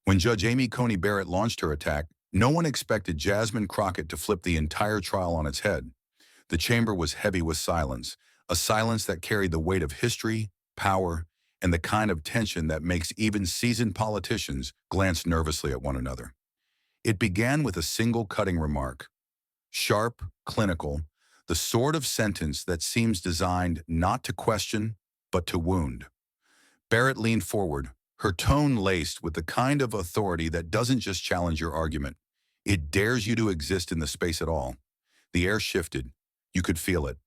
When Judge Amy Coney Barrett launched her attack, no one expected Jasmine Crockett to flip the entire trial on its head. The chamber was heavy with silence, a silence that carried the weight of history, power, and the kind of tension that makes even seasoned politicians glance nervously at one another. It began with a single cutting remark. Sharp, clinical, the sort of sentence that seems designed not to question, but to wound. Barrett leaned forward, her tone laced with the kind of authority that doesn't just challenge your argument. It dares you to exist in the space at all. The air shifted. You could feel it.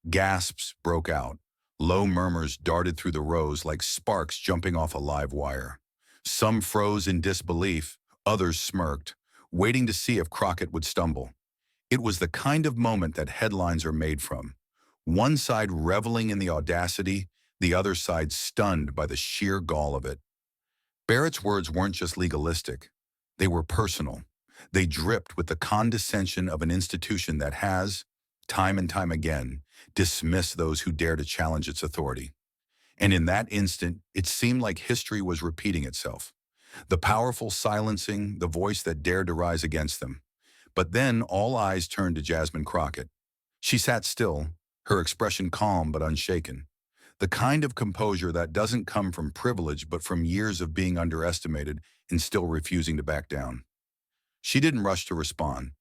Gasps broke out. Low murmurs darted through the rows like sparks jumping off a live wire. Some froze in disbelief, others smirked, waiting to see if Crockett would stumble. It was the kind of moment that headlines are made from. One side reveling in the audacity, the other side stunned by the sheer gall of it. Barrett's words weren't just legalistic. They were personal. They dripped with the condescension of an institution that has, time and time again, dismissed those who dare to challenge its authority. And in that instant, it seemed like history was repeating itself. The powerful silencing the voice that dared to rise against them. But then all eyes turned to Jasmine Crockett. She sat still, her expression calm but unshaken. The kind of composure that doesn't come from privilege but from years of being underestimated and still refusing to back down. She didn't rush to respond.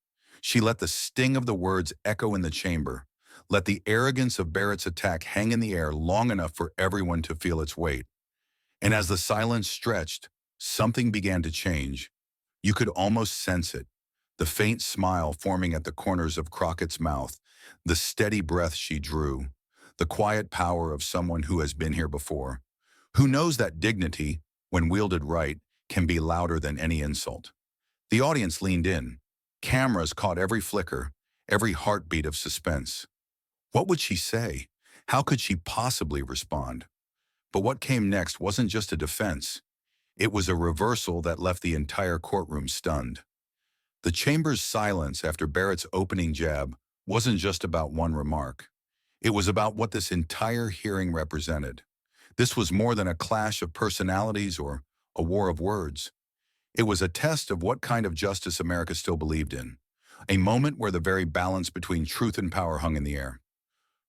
She let the sting of the words echo in the chamber, let the arrogance of Barrett's attack hang in the air long enough for everyone to feel its weight. And as the silence stretched, something began to change. You could almost sense it. The faint smile forming at the corners of Crockett's mouth, the steady breath she drew, the quiet power of someone who has been here before, who knows that dignity, when wielded right, can be louder than any insult. The audience leaned in. Cameras caught every flicker, every heartbeat of suspense. What would she say? How could she possibly respond? But what came next wasn't just a defense. It was a reversal that left the entire courtroom stunned. The chamber's silence after Barrett's opening jab wasn't just about one remark. It was about what this entire hearing represented. This was more than a clash of personalities or a war of words. It was a test of what kind of justice America still believed in, a moment where the very balance between truth and power hung in the air.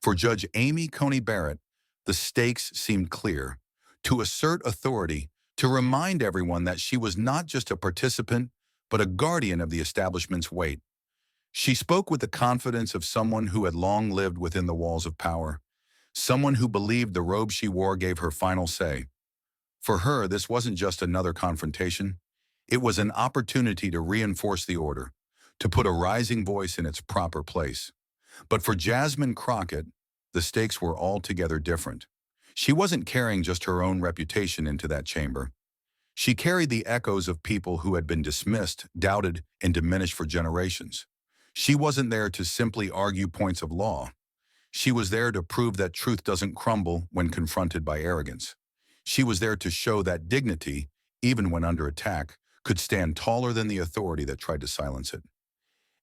For Judge Amy Coney Barrett, the stakes seemed clear: to assert authority, to remind everyone that she was not just a participant, but a guardian of the establishment's weight. She spoke with the confidence of someone who had long lived within the walls of power, someone who believed the robe she wore gave her final say. For her, this wasn't just another confrontation. It was an opportunity to reinforce the order, to put a rising voice in its proper place. But for Jasmine Crockett, the stakes were altogether different. She wasn't carrying just her own reputation into that chamber. She carried the echoes of people who had been dismissed, doubted, and diminished for generations. She wasn't there to simply argue points of law. She was there to prove that truth doesn't crumble when confronted by arrogance. She was there to show that dignity, even when under attack, could stand taller than the authority that tried to silence it.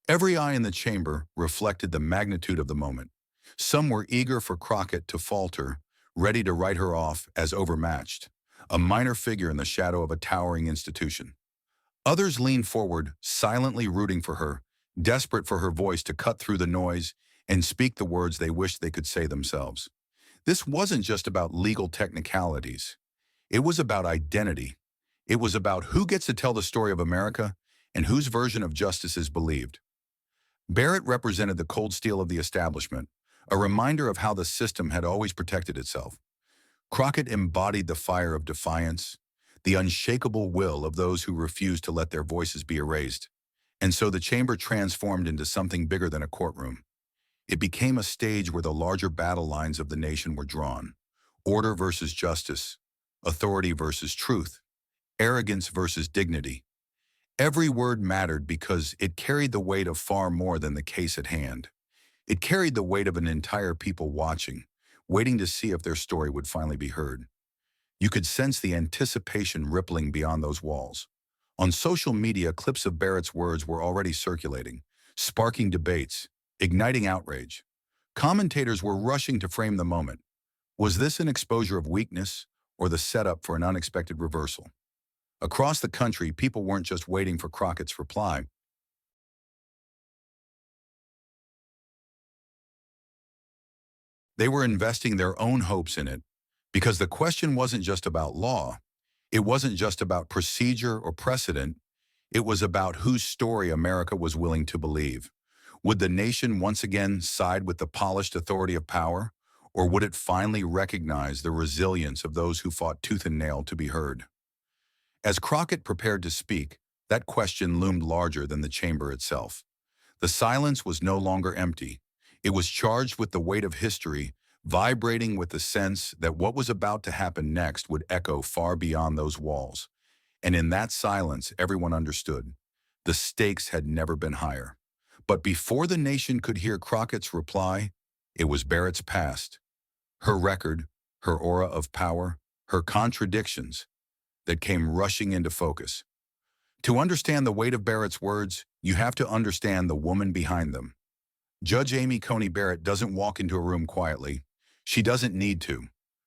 Every eye in the chamber reflected the magnitude of the moment. Some were eager for Crockett to falter, ready to write her off as overmatched, a minor figure in the shadow of a towering institution. Others leaned forward, silently rooting for her, desperate for her voice to cut through the noise and speak the words they wished they could say themselves. This wasn't just about legal technicalities. It was about identity. It was about who gets to tell the story of America and whose version of justice is believed. Barrett represented the cold steel of the establishment, a reminder of how the system had always protected itself. Crockett embodied the fire of defiance, the unshakable will of those who refused to let their voices be erased. And so the chamber transformed into something bigger than a courtroom. It became a stage where the larger battle lines of the nation were drawn: order versus justice, authority versus truth, arrogance versus dignity. Every word mattered because it carried the weight of far more than the case at hand. It carried the weight of an entire people watching, waiting to see if their story would finally be heard. You could sense the anticipation rippling beyond those walls. On social media, clips of Barrett's words were already circulating, sparking debates, igniting outrage. Commentators were rushing to frame the moment. Was this an exposure of weakness or the setup for an unexpected reversal? Across the country, people weren't just waiting for Crockett's reply. They were investing their own hopes in it, because the question wasn't just about law. It wasn't just about procedure or precedent. It was about whose story America was willing to believe. Would the nation once again side with the polished authority of power, or would it finally recognize the resilience of those who fought tooth and nail to be heard? As Crockett prepared to speak, that question loomed larger than the chamber itself. The silence was no longer empty. It was charged with the weight of history, vibrating with the sense that what was about to happen next would echo far beyond those walls. And in that silence, everyone understood. The stakes had never been higher. But before the nation could hear Crockett's reply, it was Barrett's past, her record, her aura of power, her contradictions that came rushing into focus. To understand the weight of Barrett's words, you have to understand the woman behind them. Judge Amy Coney Barrett doesn't walk into a room quietly. She doesn't need to.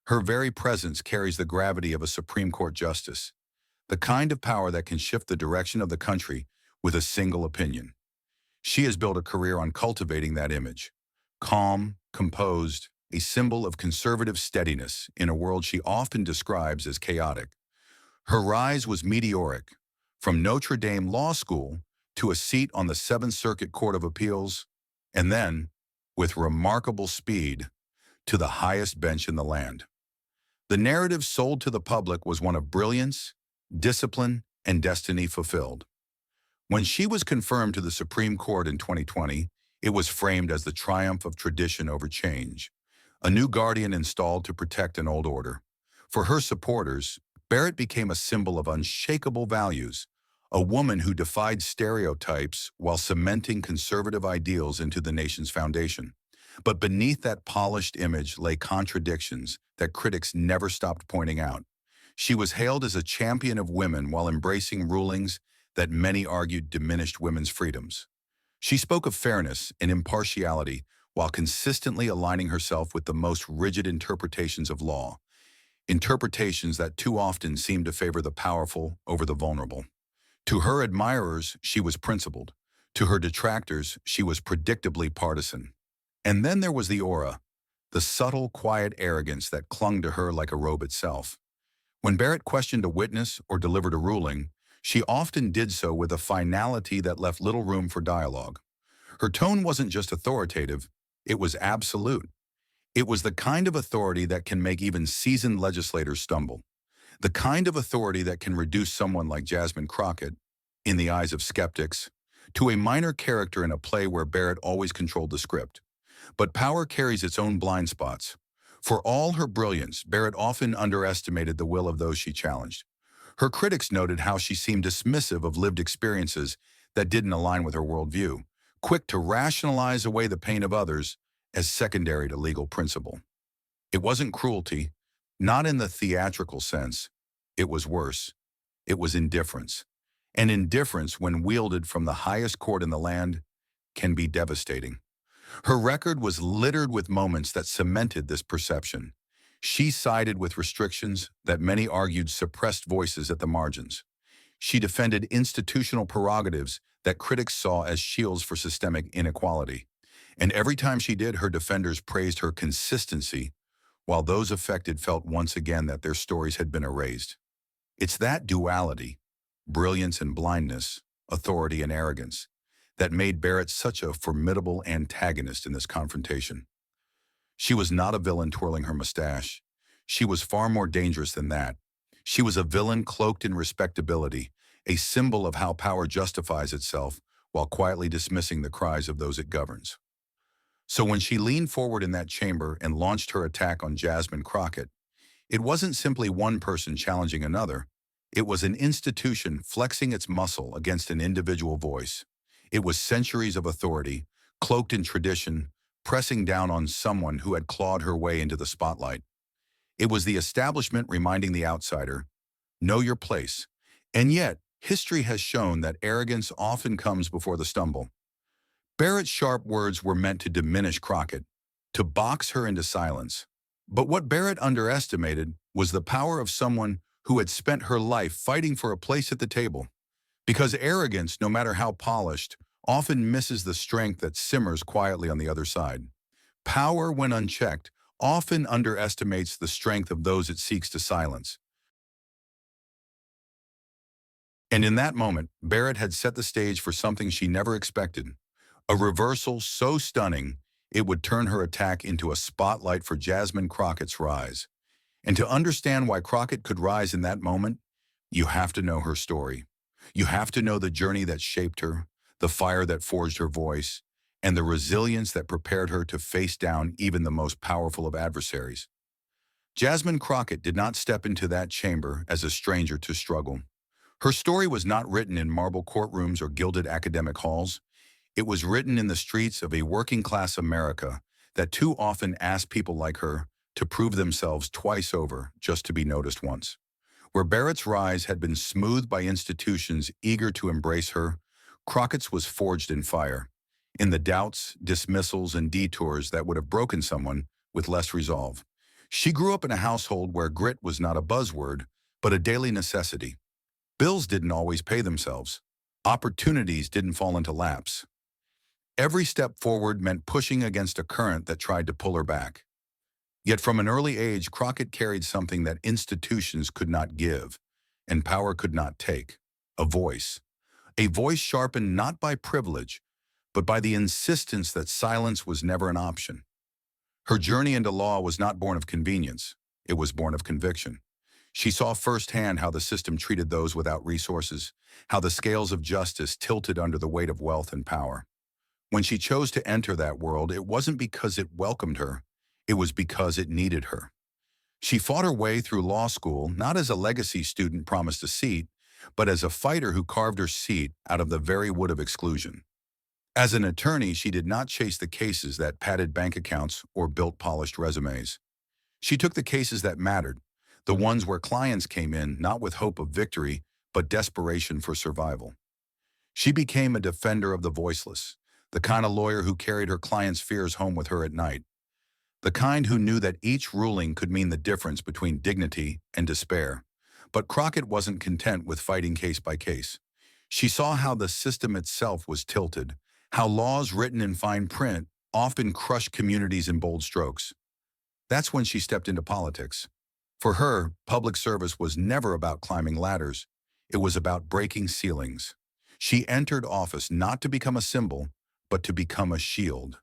Her very presence carries the gravity of a Supreme Court justice, the kind of power that can shift the direction of the country with a single opinion. She has built a career on cultivating that image. Calm, composed, a symbol of conservative steadiness in a world she often describes as chaotic. Her rise was meteoric, from Notre Dame Law School to a seat on the Seventh Circuit Court of Appeals, and then, with remarkable speed, to the highest bench in the land. The narrative sold to the public was one of brilliance, discipline, and destiny fulfilled. When she was confirmed to the Supreme Court in 2020, it was framed as the triumph of tradition over change, a new guardian installed to protect an old order. For her supporters, Barrett became a symbol of unshakable values, a woman who defied stereotypes while cementing conservative ideals into the nation's foundation. But beneath that polished image lay contradictions that critics never stopped pointing out. She was hailed as a champion of women while embracing rulings that many argued diminished women's freedoms. She spoke of fairness and impartiality while consistently aligning herself with the most rigid interpretations of law, interpretations that too often seem to favor the powerful over the vulnerable. To her admirers, she was principled. To her detractors, she was predictably partisan. And then there was the aura, the subtle, quiet arrogance that clung to her like a robe itself. When Barrett questioned a witness or delivered a ruling, she often did so with a finality that left little room for dialogue. Her tone wasn't just authoritative, it was absolute. It was the kind of authority that can make even seasoned legislators stumble. The kind of authority that can reduce someone like Jasmine Crockett, in the eyes of skeptics, to a minor character in a play where Barrett always controlled the script. But power carries its own blind spots. For all her brilliance, Barrett often underestimated the will of those she challenged. Her critics noted how she seemed dismissive of lived experiences that didn't align with her worldview, quick to rationalize away the pain of others as secondary to legal principle. It wasn't cruelty, not in the theatrical sense. It was worse. It was indifference. And indifference, when wielded from the highest court in the land, can be devastating. Her record was littered with moments that cemented this perception. She sided with restrictions that many argued suppressed voices at the margins. She defended institutional prerogatives that critics saw as shields for systemic inequality. And every time she did, her defenders praised her consistency, while those affected felt once again that their stories had been erased. It's that duality, brilliance and blindness, authority and arrogance, that made Barrett such a formidable antagonist in this confrontation. She was not a villain twirling her mustache. She was far more dangerous than that. She was a villain cloaked in respectability, a symbol of how power justifies itself while quietly dismissing the cries of those it governs. So when she leaned forward in that chamber and launched her attack on Jasmine Crockett, it wasn't simply one person challenging another. It was an institution flexing its muscle against an individual voice. It was centuries of authority, cloaked in tradition, pressing down on someone who had clawed her way into the spotlight. It was the establishment reminding the outsider, know your place. And yet, history has shown that arrogance often comes before the stumble. Barrett's sharp words were meant to diminish Crockett, to box her into silence. But what Barrett underestimated was the power of someone who had spent her life fighting for a place at the table. Because arrogance, no matter how polished, often misses the strength that simmers quietly on the other side. Power, when unchecked, often underestimates the strength of those it seeks to silence. And in that moment, Barrett had set the stage for something she never expected. A reversal so stunning, it would turn her attack into a spotlight for Jasmine Crockett's rise. And to understand why Crockett could rise in that moment, you have to know her story. You have to know the journey that shaped her, the fire that forged her voice, and the resilience that prepared her to face down even the most powerful of adversaries. Jasmine Crockett did not step into that chamber as a stranger to struggle. Her story was not written in marble courtrooms or gilded academic halls. It was written in the streets of a working-class America that too often asked people like her to prove themselves twice over just to be noticed once. Where Barrett's rise had been smoothed by institutions eager to embrace her, Crockett's was forged in fire, in the doubts, dismissals, and detours that would have broken someone with less resolve. She grew up in a household where grit was not a buzzword, but a daily necessity. Bills didn't always pay themselves. Opportunities didn't fall into laps. Every step forward meant pushing against a current that tried to pull her back. Yet from an early age, Crockett carried something that institutions could not give, and power could not take: a voice. A voice sharpened not by privilege, but by the insistence that silence was never an option. Her journey into law was not born of convenience. It was born of conviction. She saw firsthand how the system treated those without resources, how the scales of justice tilted under the weight of wealth and power. When she chose to enter that world, it wasn't because it welcomed her, it was because it needed her. She fought her way through law school, not as a legacy student promised a seat, but as a fighter who carved her seat out of the very wood of exclusion. As an attorney, she did not chase the cases that padded bank accounts or built polished resumes. She took the cases that mattered, the ones where clients came in not with hope of victory, but desperation for survival. She became a defender of the voiceless, the kind of lawyer who carried her clients' fears home with her at night, the kind who knew that each ruling could mean the difference between dignity and despair. But Crockett wasn't content with fighting case by case. She saw how the system itself was tilted, how laws written in fine print often crushed communities in bold strokes. That's when she stepped into politics. For her, public service was never about climbing ladders. It was about breaking ceilings. She entered office not to become a symbol, but to become a shield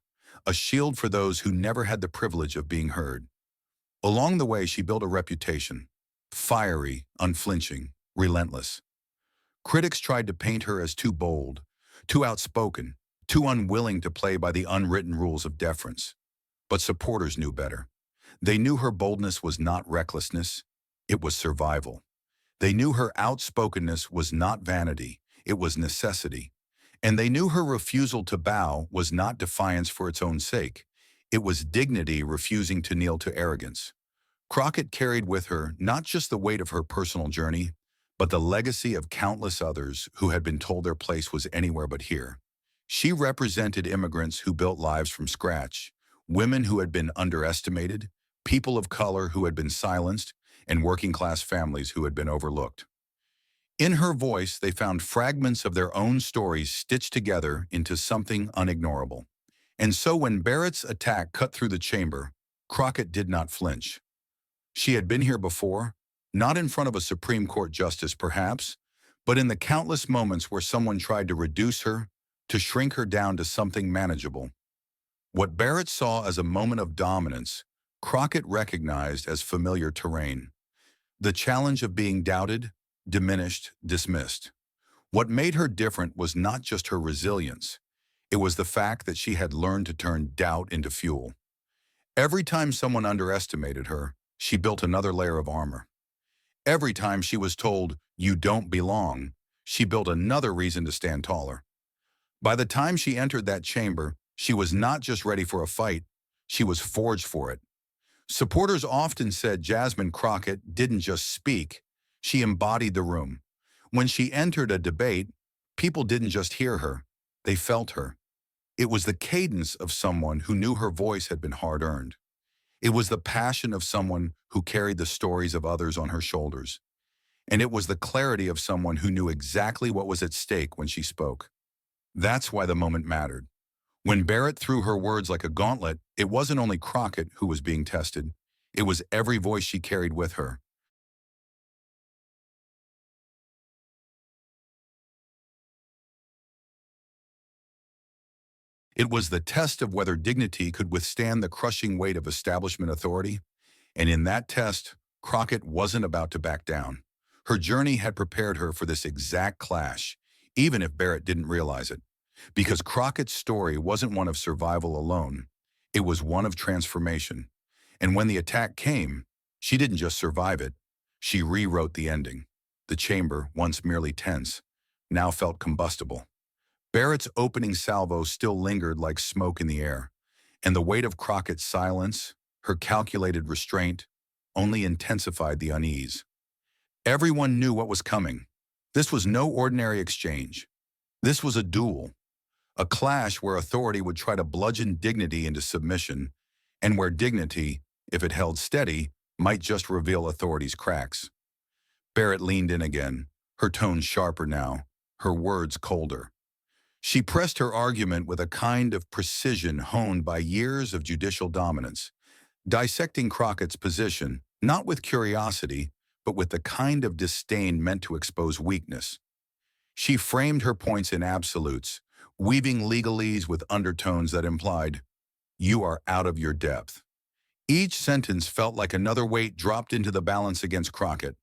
for those who never had the privilege of being heard. Along the way, she built a reputation: fiery, unflinching, relentless. Critics tried to paint her as too bold, too outspoken, too unwilling to play by the unwritten rules of deference. But supporters knew better. They knew her boldness was not recklessness, it was survival. They knew her outspokenness was not vanity, it was necessity. And they knew her refusal to bow was not defiance for its own sake. It was dignity refusing to kneel to arrogance. Crockett carried with her not just the weight of her personal journey, but the legacy of countless others who had been told their place was anywhere but here. She represented immigrants who built lives from scratch, women who had been underestimated, people of color who had been silenced, and working-class families who had been overlooked. In her voice, they found fragments of their own stories stitched together into something unignorable. And so when Barrett's attack cut through the chamber, Crockett did not flinch. She had been here before, not in front of a Supreme Court justice perhaps, but in the countless moments where someone tried to reduce her, to shrink her down to something manageable. What Barrett saw as a moment of dominance, Crockett recognized as familiar terrain. The challenge of being doubted, diminished, dismissed. What made her different was not just her resilience. It was the fact that she had learned to turn doubt into fuel. Every time someone underestimated her, she built another layer of armor. Every time she was told, "You don't belong," she built another reason to stand taller. By the time she entered that chamber, she was not just ready for a fight, she was forged for it. Supporters often said Jasmine Crockett didn't just speak, she embodied the room. When she entered a debate, people didn't just hear her, they felt her. It was the cadence of someone who knew her voice had been hard-earned. It was the passion of someone who carried the stories of others on her shoulders. And it was the clarity of someone who knew exactly what was at stake when she spoke. That's why the moment mattered. When Barrett threw her words like a gauntlet, it wasn't only Crockett who was being tested. It was every voice she carried with her. It was the test of whether dignity could withstand the crushing weight of establishment authority. And in that test, Crockett wasn't about to back down. Her journey had prepared her for this exact clash, even if Barrett didn't realize it. Because Crockett's story wasn't one of survival alone. It was one of transformation. And when the attack came, she didn't just survive it. She rewrote the ending. The chamber, once merely tense, now felt combustible. Barrett's opening salvo still lingered like smoke in the air, and the weight of Crockett's silence, her calculated restraint, only intensified the unease. Everyone knew what was coming. This was no ordinary exchange. This was a duel, a clash where authority would try to bludgeon dignity into submission, and where dignity, if it held steady, might just reveal authority's cracks. Barrett leaned in again, her tone sharper now, her words colder. She pressed her argument with a kind of precision honed by years of judicial dominance, dissecting Crockett's position, not with curiosity, but with the kind of disdain meant to expose weakness. She framed her points in absolutes, weaving legalese with undertones that implied, "You are out of your depth." Each sentence felt like another weight dropped into the balance against Crockett.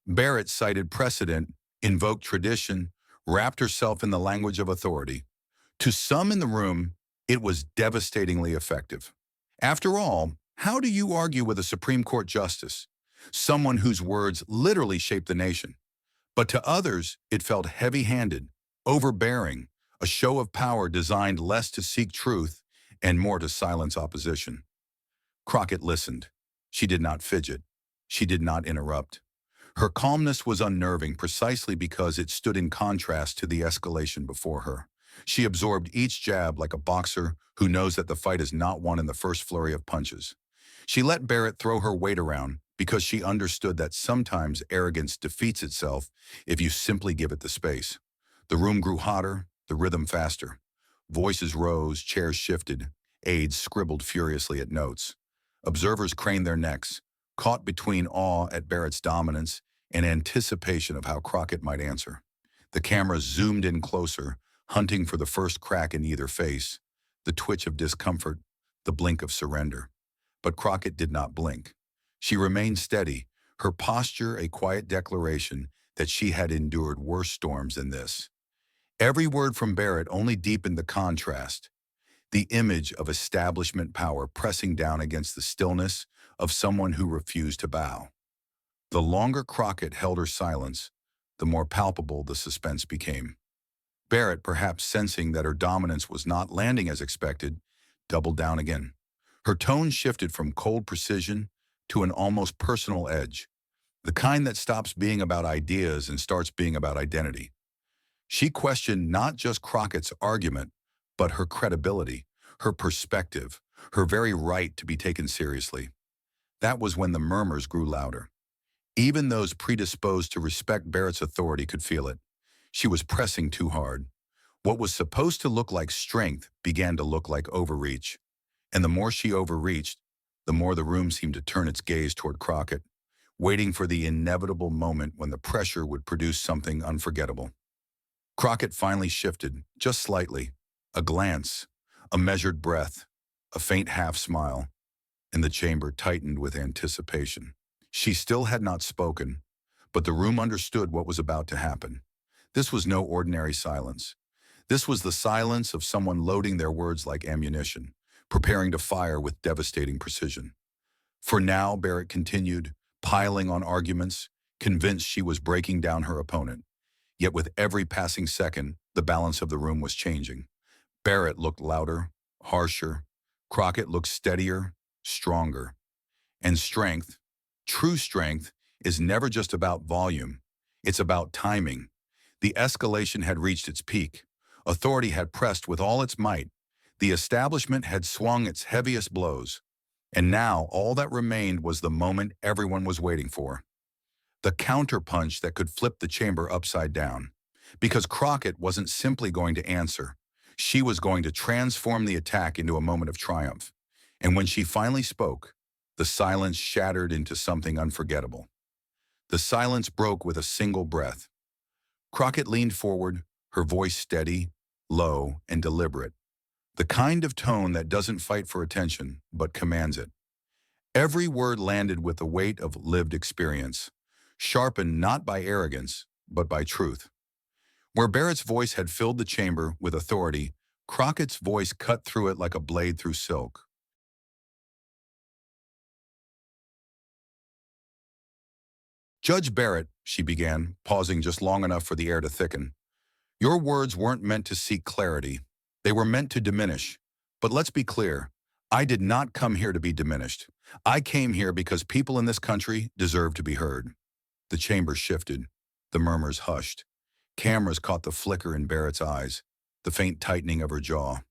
Barrett cited precedent, invoked tradition, wrapped herself in the language of authority. To some in the room, it was devastatingly effective. After all, how do you argue with a Supreme Court justice, someone whose words literally shaped the nation? But to others, it felt heavy-handed, overbearing, a show of power designed less to seek truth and more to silence opposition. Crockett listened. She did not fidget. She did not interrupt. Her calmness was unnerving precisely because it stood in contrast to the escalation before her. She absorbed each jab like a boxer who knows that the fight is not won in the first flurry of punches. She let Barrett throw her weight around because she understood that sometimes arrogance defeats itself if you simply give it the space. The room grew hotter, the rhythm faster. Voices rose, chairs shifted, aides scribbled furiously at notes. Observers craned their necks, caught between awe at Barrett's dominance and anticipation of how Crockett might answer. The cameras zoomed in closer, hunting for the first crack in either face, the twitch of discomfort, the blink of surrender. But Crockett did not blink. She remained steady, her posture a quiet declaration that she had endured worse storms than this. Every word from Barrett only deepened the contrast, the image of establishment power pressing down against the stillness of someone who refused to bow. The longer Crockett held her silence, the more palpable the suspense became. Barrett, perhaps sensing that her dominance was not landing as expected, doubled down again. Her tone shifted from cold precision to an almost personal edge, the kind that stops being about ideas and starts being about identity. She questioned not just Crockett's argument, but her credibility, her perspective, her very right to be taken seriously. That was when the murmurs grew louder. Even those predisposed to respect Barrett's authority could feel it. She was pressing too hard. What was supposed to look like strength began to look like overreach. And the more she overreached, the more the room seemed to turn its gaze toward Crockett, waiting for the inevitable moment when the pressure would produce something unforgettable. Crockett finally shifted, just slightly, a glance, a measured breath, a faint half-smile, and the chamber tightened with anticipation. She still had not spoken, but the room understood what was about to happen. This was no ordinary silence. This was the silence of someone loading their words like ammunition, preparing to fire with devastating precision. For now, Barrett continued, piling on arguments, convinced she was breaking down her opponent. Yet with every passing second, the balance of the room was changing. Barrett looked louder, harsher. Crockett looked steadier, stronger. And strength, true strength, is never just about volume. It's about timing. The escalation had reached its peak. Authority had pressed with all its might. The establishment had swung its heaviest blows. And now all that remained was the moment everyone was waiting for. the counterpunch that could flip the chamber upside down. Because Crockett wasn't simply going to answer. She was going to transform the attack into a moment of triumph. And when she finally spoke, the silence shattered into something unforgettable. The silence broke with a single breath. Crockett leaned forward, her voice steady, low, and deliberate. The kind of tone that doesn't fight for attention, but commands it. Every word landed with the weight of lived experience, sharpened not by arrogance, but by truth. Where Barrett's voice had filled the chamber with authority, Crockett's voice cut through it like a blade through silk. "Judge Barrett," she began, pausing just long enough for the air to thicken, "your words weren't meant to seek clarity. They were meant to diminish. But let's be clear, I did not come here to be diminished. I came here because people in this country deserve to be heard." The chamber shifted. The murmurs hushed. Cameras caught the flicker in Barrett's eyes, the faint tightening of her jaw.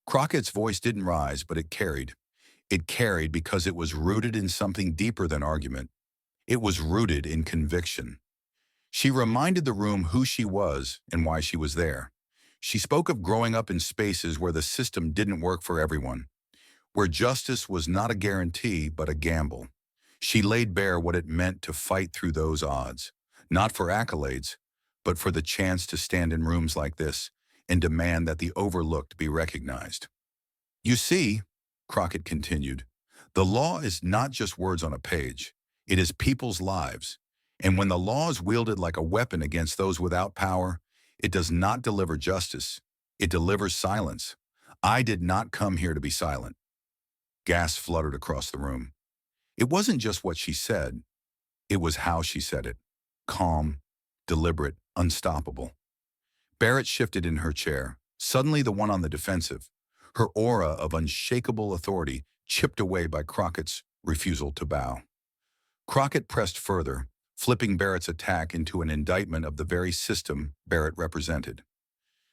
Crockett's voice didn't rise, but it carried. It carried because it was rooted in something deeper than argument. It was rooted in conviction. She reminded the room who she was and why she was there. She spoke of growing up in spaces where the system didn't work for everyone, where justice was not a guarantee but a gamble. She laid bare what it meant to fight through those odds, not for accolades, but for the chance to stand in rooms like this and demand that the overlooked be recognized. "You see," Crockett continued, "the law is not just words on a page. It is people's lives. And when the law is wielded like a weapon against those without power, it does not deliver justice. It delivers silence. I did not come here to be silent." Gasps fluttered across the room. It wasn't just what she said. It was how she said it. Calm, deliberate, unstoppable. Barrett shifted in her chair, suddenly the one on the defensive, her aura of unshakable authority chipped away by Crockett's refusal to bow. Crockett pressed further, flipping Barrett's attack into an indictment of the very system Barrett represented.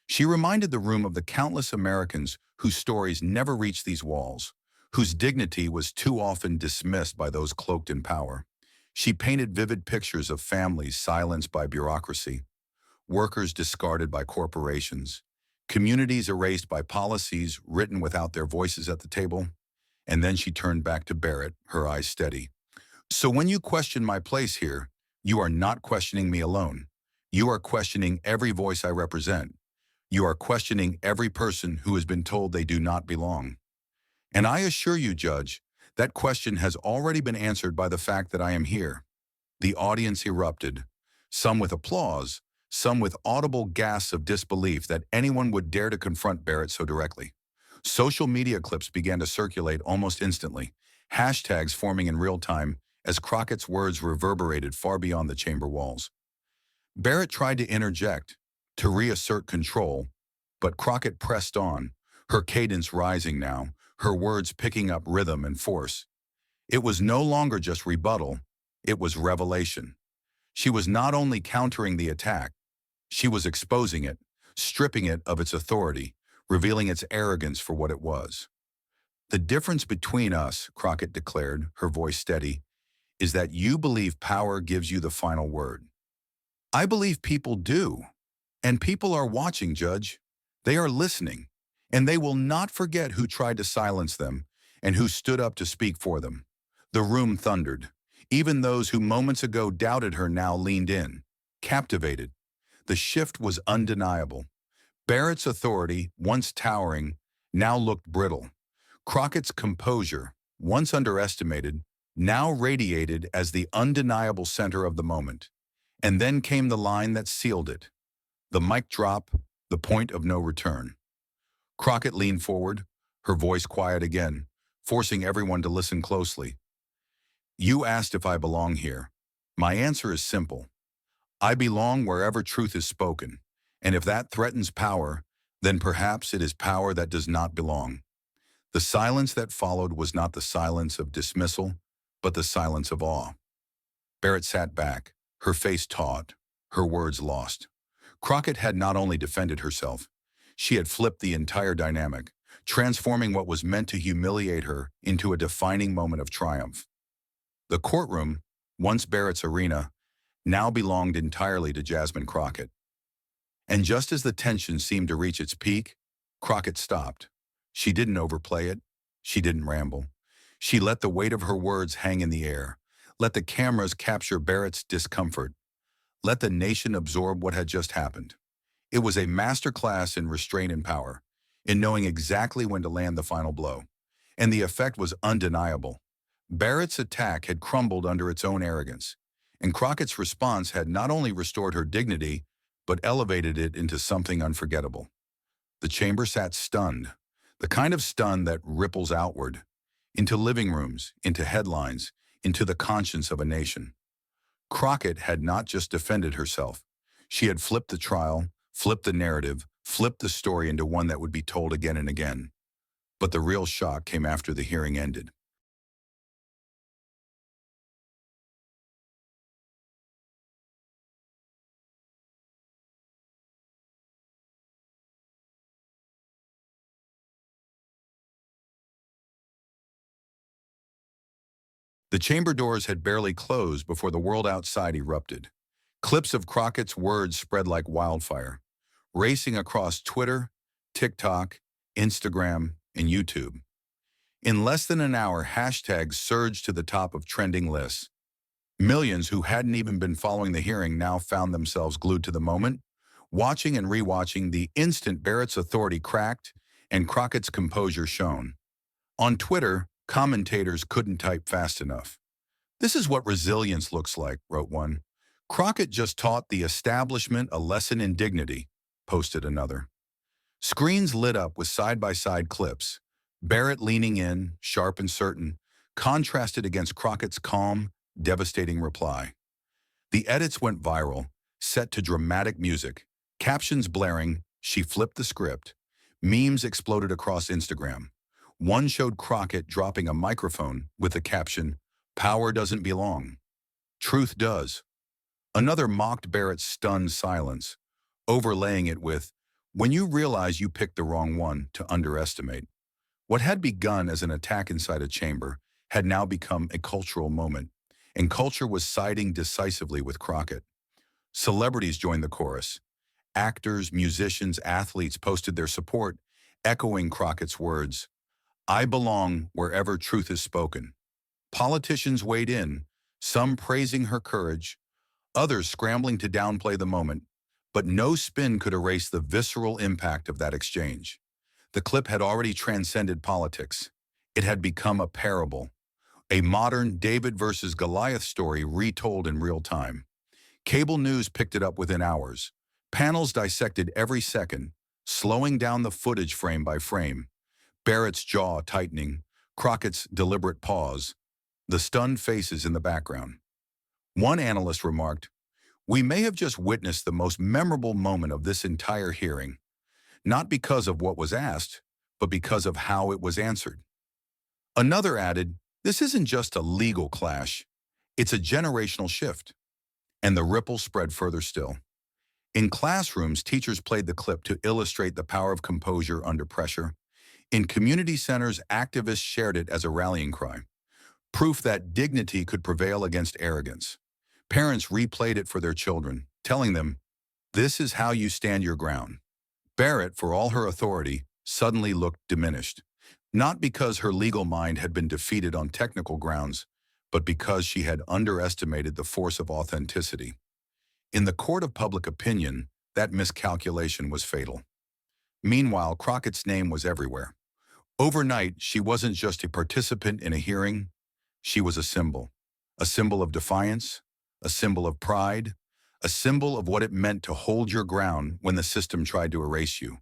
She reminded the room of the countless Americans whose stories never reached these walls, whose dignity was too often dismissed by those cloaked in power. She painted vivid pictures of families silenced by bureaucracy, workers discarded by corporations, communities erased by policies written without their voices at the table. And then she turned back to Barrett, her eyes steady. "So when you question my place here, you are not questioning me alone. You are questioning every voice I represent. You are questioning every person who has been told they do not belong. And I assure you, Judge, that question has already been answered by the fact that I am here." The audience erupted, some with applause, some with audible gasps of disbelief that anyone would dare to confront Barrett so directly. Social media clips began to circulate almost instantly, hashtags forming in real time as Crockett's words reverberated far beyond the chamber walls. Barrett tried to interject, to reassert control, but Crockett pressed on, her cadence rising now, her words picking up rhythm and force. It was no longer just rebuttal, it was revelation. She was not only countering the attack, she was exposing it, stripping it of its authority, revealing its arrogance for what it was. "The difference between us," Crockett declared, her voice steady, "is that you believe power gives you the final word. I believe people do. And people are watching, Judge. They are listening. And they will not forget who tried to silence them and who stood up to speak for them." The room thundered. Even those who moments ago doubted her now leaned in, captivated. The shift was undeniable. Barrett's authority, once towering, now looked brittle. Crockett's composure, once underestimated, now radiated as the undeniable center of the moment. And then came the line that sealed it. The mic drop, the point of no return. Crockett leaned forward, her voice quiet again, forcing everyone to listen closely. "You asked if I belong here. My answer is simple. I belong wherever truth is spoken, and if that threatens power, then perhaps it is power that does not belong." The silence that followed was not the silence of dismissal, but the silence of awe. Barrett sat back, her face taut, her words lost. Crockett had not only defended herself, she had flipped the entire dynamic, transforming what was meant to humiliate her into a defining moment of triumph. The courtroom, once Barrett's arena, now belonged entirely to Jasmine Crockett. And just as the tension seemed to reach its peak, Crockett stopped. She didn't overplay it. She didn't ramble. She let the weight of her words hang in the air. Let the cameras capture Barrett's discomfort. Let the nation absorb what had just happened. It was a masterclass in restraint and power, in knowing exactly when to land the final blow. And the effect was undeniable. Barrett's attack had crumbled under its own arrogance, and Crockett's response had not only restored her dignity, but elevated it into something unforgettable. The chamber sat stunned, the kind of stun that ripples outward, into living rooms, into headlines, into the conscience of a nation. Crockett had not just defended herself. She had flipped the trial, flipped the narrative, flipped the story into one that would be told again and again. But the real shock came after the hearing ended. The chamber doors had barely closed before the world outside erupted. Clips of Crockett's words spread like wildfire, racing across Twitter, TikTok, Instagram, and YouTube. In less than an hour, hashtags surged to the top of trending lists. Millions who hadn't even been following the hearing now found themselves glued to the moment, watching and rewatching the instant Barrett's authority cracked and Crockett's composure shone. On Twitter, commentators couldn't type fast enough. "This is what resilience looks like," wrote one. "Crockett just taught the establishment a lesson in dignity," posted another. Screens lit up with side-by-side clips, Barrett leaning in, sharp and certain, contrasted against Crockett's calm, devastating reply. The edits went viral, set to dramatic music, captions blaring. She flipped the script. Memes exploded across Instagram. One showed Crockett dropping a microphone with the caption, "Power doesn't belong. Truth does." Another mocked Barrett's stunned silence, overlaying it with, "When you realize you picked the wrong one to underestimate." What had begun as an attack inside a chamber had now become a cultural moment, and culture was siding decisively with Crockett. Celebrities joined the chorus. Actors, musicians, athletes posted their support, echoing Crockett's words, "I belong wherever truth is spoken." Politicians weighed in, some praising her courage, others scrambling to downplay the moment, but no spin could erase the visceral impact of that exchange. The clip had already transcended politics. It had become a parable, a modern David versus Goliath story retold in real time. Cable news picked it up within hours. Panels dissected every second, slowing down the footage frame by frame. Barrett's jaw tightening, Crockett's deliberate pause, the stunned faces in the background. One analyst remarked, "We may have just witnessed the most memorable moment of this entire hearing, not because of what was asked, but because of how it was answered." Another added, "This isn't just a legal clash, it's a generational shift." And the ripple spread further still. In classrooms, teachers played the clip to illustrate the power of composure under pressure. In community centers, activists shared it as a rallying cry, proof that dignity could prevail against arrogance. Parents replayed it for their children, telling them, "This is how you stand your ground." Barrett, for all her authority, suddenly looked diminished, not because her legal mind had been defeated on technical grounds, but because she had underestimated the force of authenticity. In the court of public opinion, that miscalculation was fatal. Meanwhile, Crockett's name was everywhere. Overnight, she wasn't just a participant in a hearing, she was a symbol of defiance, a symbol of pride, a symbol of what it meant to hold your ground when the system tried to erase you.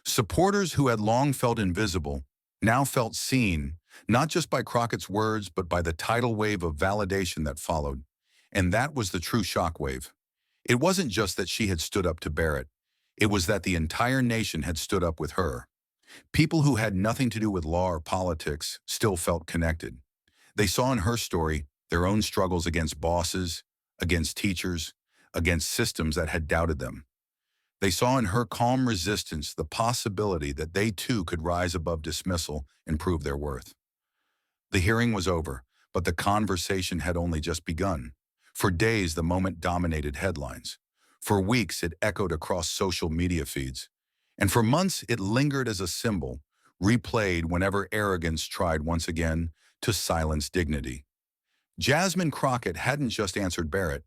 Supporters who had long felt invisible now felt seen, not just by Crockett's words, but by the tidal wave of validation that followed. And that was the true shockwave. It wasn't just that she had stood up to Barrett. It was that the entire nation had stood up with her. People who had nothing to do with law or politics still felt connected. They saw in her story their own struggles against bosses, against teachers, against systems that had doubted them. They saw in her calm resistance the possibility that they too could rise above dismissal and prove their worth. The hearing was over, but the conversation had only just begun. For days, the moment dominated headlines. For weeks, it echoed across social media feeds. And for months, it lingered as a symbol, replayed whenever arrogance tried once again to silence dignity. Jasmine Crockett hadn't just answered Barrett.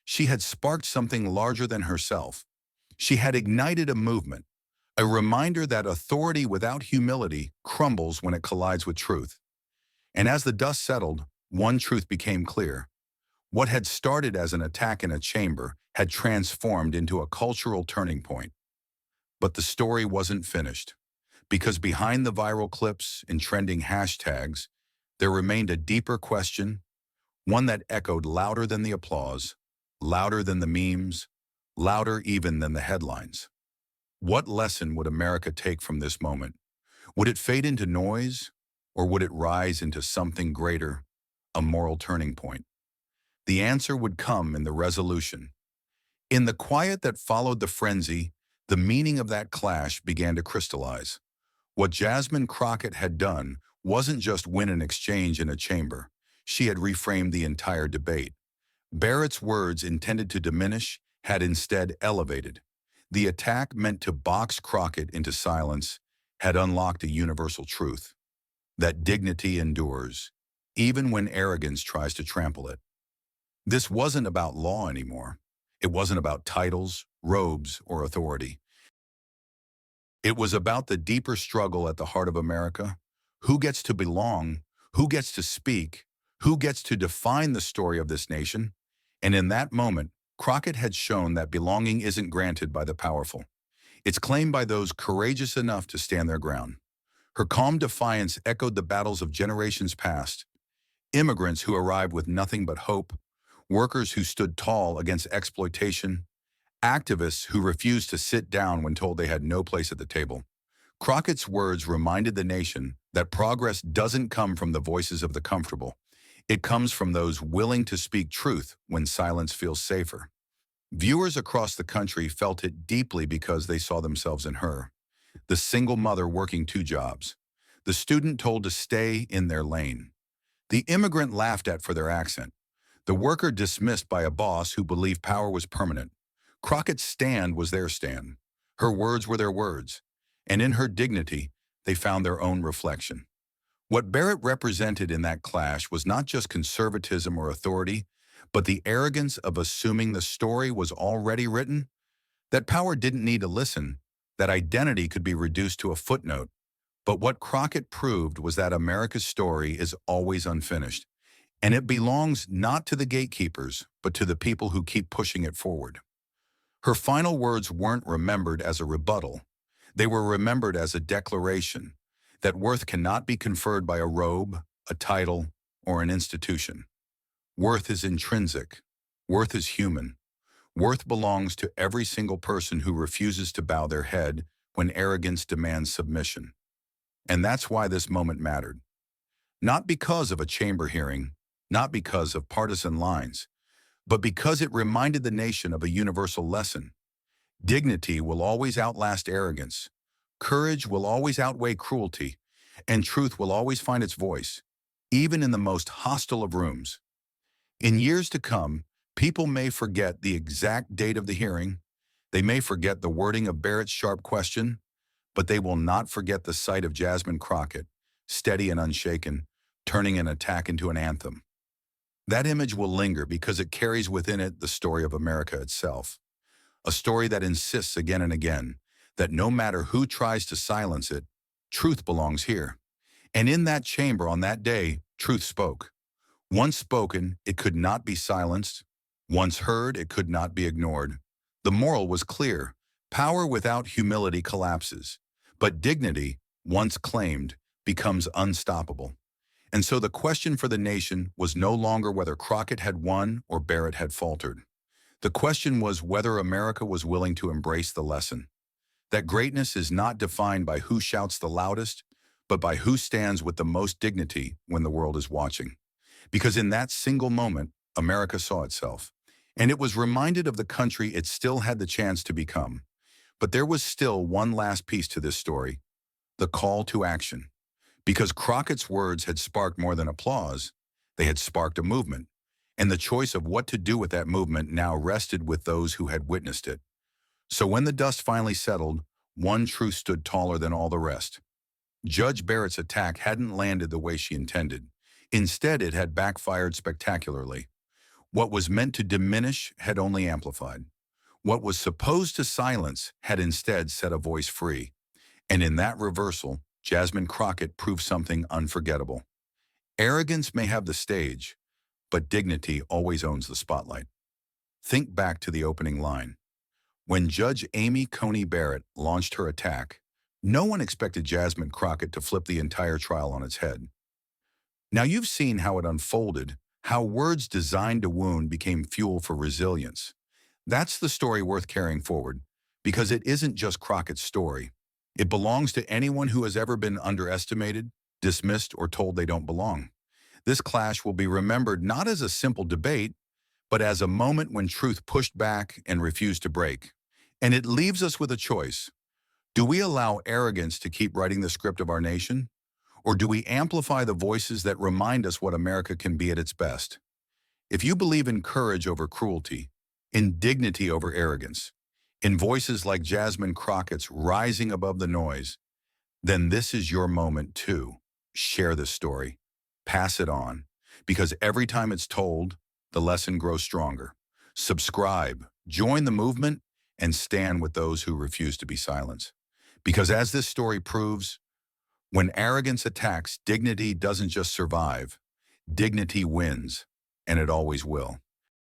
She had sparked something larger than herself. She had ignited a movement, a reminder that authority without humility crumbles when it collides with truth. And as the dust settled, one truth became clear. What had started as an attack in a chamber had transformed into a cultural turning point. But the story wasn't finished, because behind the viral clips and trending hashtags, there remained a deeper question, one that echoed louder than the applause, louder than the memes, louder even than the headlines. What lesson would America take from this moment? Would it fade into noise, or would it rise into something greater, a moral turning point? The answer would come in the resolution. In the quiet that followed the frenzy, the meaning of that clash began to crystallize. What Jasmine Crockett had done wasn't just win an exchange in a chamber. She had reframed the entire debate. Barrett's words intended to diminish had instead elevated. The attack meant to box Crockett into silence had unlocked a universal truth, that dignity endures, even when arrogance tries to trample it. This wasn't about law anymore. It wasn't about titles, robes, or authority. It was about the deeper struggle at the heart of America. Who gets to belong? Who gets to speak? Who gets to define the story of this nation? And in that moment, Crockett had shown that belonging isn't granted by the powerful. It's claimed by those courageous enough to stand their ground. Her calm defiance echoed the battles of generations past. Immigrants who arrived with nothing but hope, workers who stood tall against exploitation, activists who refused to sit down when told they had no place at the table. Crockett's words reminded the nation that progress doesn't come from the voices of the comfortable. It comes from those willing to speak truth when silence feels safer. Viewers across the country felt it deeply because they saw themselves in her. The single mother working two jobs. The student told to stay in their lane. The immigrant laughed at for their accent. The worker dismissed by a boss who believed power was permanent. Crockett's stand was their stand. Her words were their words. And in her dignity, they found their own reflection. What Barrett represented in that clash was not just conservatism or authority, but the arrogance of assuming the story was already written, that power didn't need to listen, that identity could be reduced to a footnote. But what Crockett proved was that America's story is always unfinished, and it belongs not to the gatekeepers, but to the people who keep pushing it forward. Her final words weren't remembered as a rebuttal. They were remembered as a declaration that worth cannot be conferred by a robe, a title, or an institution. Worth is intrinsic. Worth is human. Worth belongs to every single person who refuses to bow their head when arrogance demands submission. And that's why this moment mattered. Not because of a chamber hearing, not because of partisan lines, but because it reminded the nation of a universal lesson. Dignity will always outlast arrogance. Courage will always outweigh cruelty, and truth will always find its voice, even in the most hostile of rooms. In years to come, people may forget the exact date of the hearing, they may forget the wording of Barrett's sharp question, but they will not forget the sight of Jasmine Crockett, steady and unshaken, turning an attack into an anthem. That image will linger because it carries within it the story of America itself, a story that insists again and again that no matter who tries to silence it, truth belongs here. And in that chamber on that day, truth spoke. Once spoken, it could not be silenced. Once heard, it could not be ignored. The moral was clear. Power without humility collapses, but dignity, once claimed, becomes unstoppable. And so the question for the nation was no longer whether Crockett had won or Barrett had faltered. The question was whether America was willing to embrace the lesson. That greatness is not defined by who shouts the loudest, but by who stands with the most dignity when the world is watching. Because in that single moment, America saw itself, and it was reminded of the country it still had the chance to become. But there was still one last piece to this story, the call to action. Because Crockett's words had sparked more than applause, they had sparked a movement. and the choice of what to do with that movement now rested with those who had witnessed it. So when the dust finally settled, one truth stood taller than all the rest. Judge Barrett's attack hadn't landed the way she intended. Instead, it had backfired spectacularly. What was meant to diminish had only amplified. What was supposed to silence had instead set a voice free. And in that reversal, Jasmine Crockett proved something unforgettable. Arrogance may have the stage, but dignity always owns the spotlight. Think back to the opening line. When Judge Amy Coney Barrett launched her attack, no one expected Jasmine Crockett to flip the entire trial on its head. Now you've seen how it unfolded, how words designed to wound became fuel for resilience. That's the story worth carrying forward, because it isn't just Crockett's story. It belongs to anyone who has ever been underestimated, dismissed, or told they don't belong. This clash will be remembered not as a simple debate, but as a moment when truth pushed back and refused to break. And it leaves us with a choice. Do we allow arrogance to keep writing the script of our nation? Or do we amplify the voices that remind us what America can be at its best? If you believe in courage over cruelty, in dignity over arrogance, in voices like Jasmine Crockett's rising above the noise, then this is your moment too. Share this story. Pass it on. Because every time it's told, the lesson grows stronger. Subscribe, join the movement, and stand with those who refuse to be silenced. Because as this story proves, when arrogance attacks, dignity doesn't just survive. Dignity wins, and it always will.